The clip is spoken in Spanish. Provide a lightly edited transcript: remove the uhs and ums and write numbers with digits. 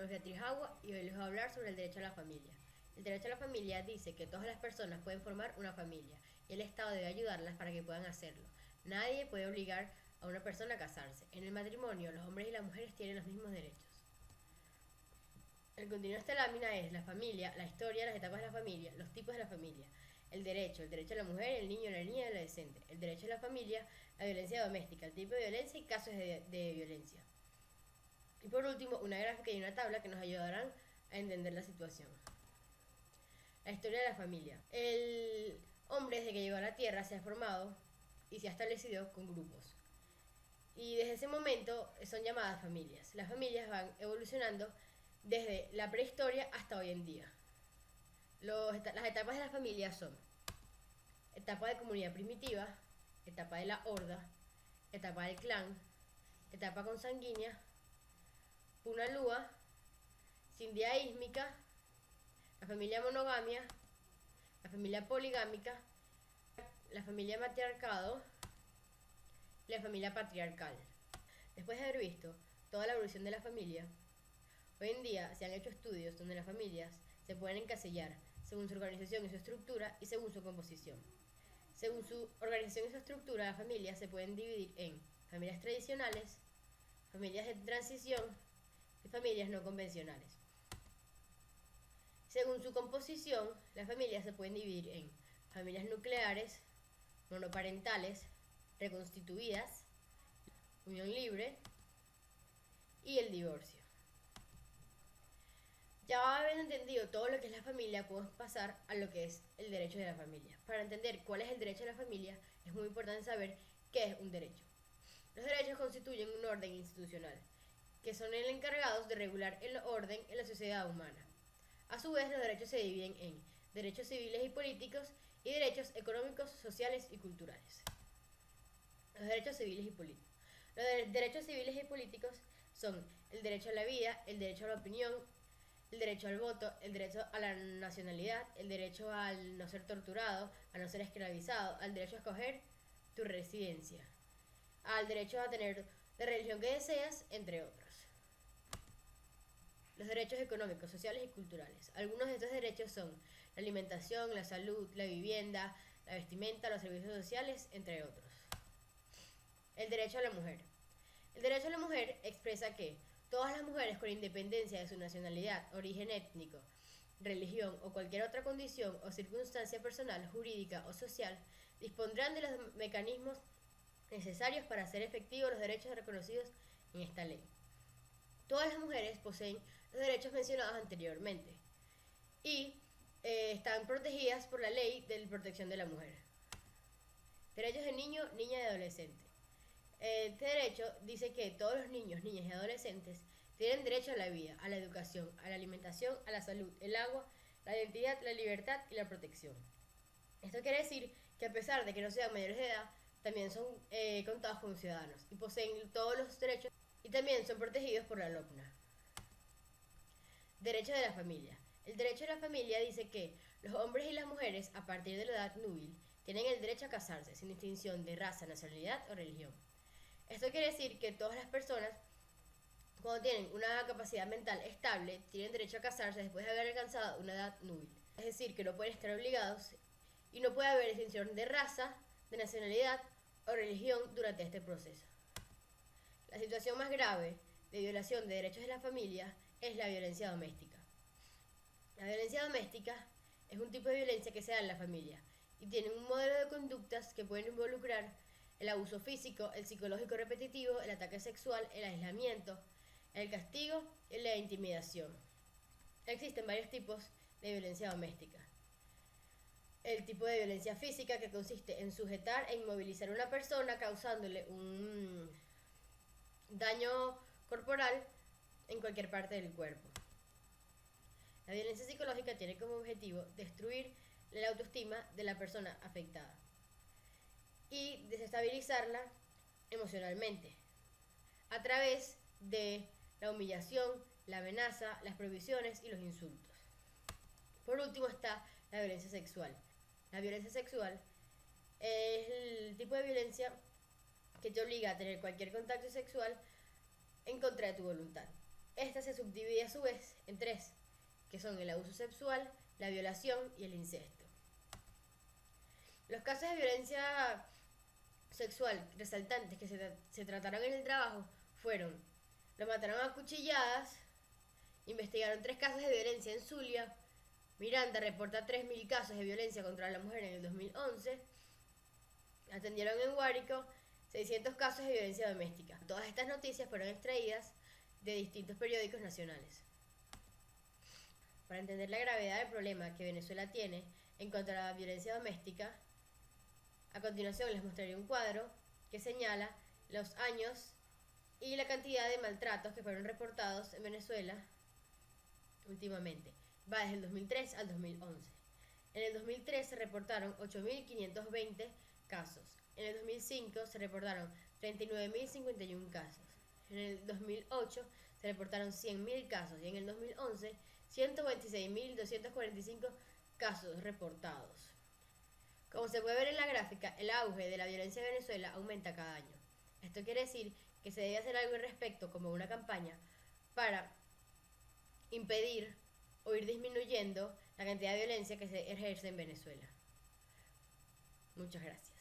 es Beatriz Agua y hoy les voy a hablar sobre el derecho a la familia. El derecho a la familia dice que todas las personas pueden formar una familia y el Estado debe ayudarlas para que puedan hacerlo. Nadie puede obligar a una persona a casarse. En el matrimonio, los hombres y las mujeres tienen los mismos derechos. El contenido de esta lámina es la familia, la historia, las etapas de la familia, los tipos de la familia, el derecho a la mujer, el niño, la niña y el adolescente, el derecho a la familia, la violencia doméstica, el tipo de violencia y casos de violencia. Y por último, una gráfica y una tabla que nos ayudarán a entender la situación. La historia de la familia. El hombre desde que llegó a la Tierra se ha formado y se ha establecido con grupos. Y desde ese momento son llamadas familias. Las familias van evolucionando desde la prehistoria hasta hoy en día. Las etapas de la familia son etapa de comunidad primitiva, etapa de la horda, etapa del clan, etapa consanguínea, punalúa, cindia ísmica, la familia monogamia, la familia poligámica, la familia matriarcado y la familia patriarcal. Después de haber visto toda la evolución de la familia, hoy en día se han hecho estudios donde las familias se pueden encasillar según su organización y su estructura y según su composición. Según su organización y su estructura, las familias se pueden dividir en familias tradicionales, familias de transición y familias no convencionales. Según su composición, las familias se pueden dividir en familias nucleares, monoparentales, reconstituidas, unión libre y el divorcio. Ya habiendo entendido todo lo que es la familia, podemos pasar a lo que es el derecho de la familia. Para entender cuál es el derecho de la familia, es muy importante saber qué es un derecho. Los derechos constituyen un orden institucional, que son el encargados de regular el orden en la sociedad humana. A su vez, los derechos se dividen en derechos civiles y políticos y derechos económicos, sociales y culturales. Los derechos civiles y políticos. Los derechos civiles y políticos son el derecho a la vida, el derecho a la opinión, el derecho al voto, el derecho a la nacionalidad, el derecho al no ser torturado, a no ser esclavizado, al derecho a escoger tu residencia, al derecho a tener la religión que deseas, entre otros. Los derechos económicos, sociales y culturales. Algunos de estos derechos son la alimentación, la salud, la vivienda, la vestimenta, los servicios sociales, entre otros. El derecho a la mujer. El derecho a la mujer expresa que todas las mujeres, con independencia de su nacionalidad, origen étnico, religión o cualquier otra condición o circunstancia personal, jurídica o social, dispondrán de los mecanismos necesarios para hacer efectivos los derechos reconocidos en esta ley. Todas las mujeres poseen los derechos mencionados anteriormente y están protegidas por la ley de protección de la mujer. Derechos de niño, niña y adolescente. Este derecho dice que todos los niños, niñas y adolescentes tienen derecho a la vida, a la educación, a la alimentación, a la salud, el agua, la identidad, la libertad y la protección. Esto quiere decir que a pesar de que no sean mayores de edad, también son contados como ciudadanos y poseen todos los derechos y también son protegidos por la LOPNA. Derecho de la familia. El derecho de la familia dice que los hombres y las mujeres a partir de la edad núbil tienen el derecho a casarse sin distinción de raza, nacionalidad o religión. Esto quiere decir que todas las personas, cuando tienen una capacidad mental estable, tienen derecho a casarse después de haber alcanzado una edad núbil. Es decir, que no pueden estar obligados y no puede haber distinción de raza, de nacionalidad o religión durante este proceso. La situación más grave de violación de derechos de la familia es la violencia doméstica. La violencia doméstica es un tipo de violencia que se da en la familia y tiene un modelo de conductas que pueden involucrar el abuso físico, el psicológico repetitivo, el ataque sexual, el aislamiento, el castigo y la intimidación. Existen varios tipos de violencia doméstica. El tipo de violencia física, que consiste en sujetar e inmovilizar a una persona causándole un daño corporal en cualquier parte del cuerpo. La violencia psicológica tiene como objetivo destruir la autoestima de la persona afectada y desestabilizarla emocionalmente a través de la humillación, la amenaza, las prohibiciones y los insultos. Por último está la violencia sexual. La violencia sexual es el tipo de violencia que te obliga a tener cualquier contacto sexual en contra de tu voluntad. Esta se subdivide a su vez en tres, que son el abuso sexual, la violación y el incesto. Los casos de violencia sexual resaltantes que se trataron en el trabajo fueron: lo mataron a cuchilladas, investigaron 3 casos de violencia en Zulia, Miranda reporta 3.000 casos de violencia contra la mujer en el 2011, atendieron en Guárico 600 casos de violencia doméstica. Todas estas noticias fueron extraídas de distintos periódicos nacionales. Para entender la gravedad del problema que Venezuela tiene en cuanto a la violencia doméstica, a continuación les mostraré un cuadro que señala los años y la cantidad de maltratos que fueron reportados en Venezuela últimamente. Va desde el 2003 al 2011. En el 2003 se reportaron 8.520 casos. En el 2005 se reportaron 39.051 casos. En el 2008 se reportaron 100.000 casos y en el 2011 126.245 casos reportados. Como se puede ver en la gráfica, el auge de la violencia en Venezuela aumenta cada año. Esto quiere decir que se debe hacer algo al respecto, como una campaña para impedir o ir disminuyendo la cantidad de violencia que se ejerce en Venezuela. Muchas gracias.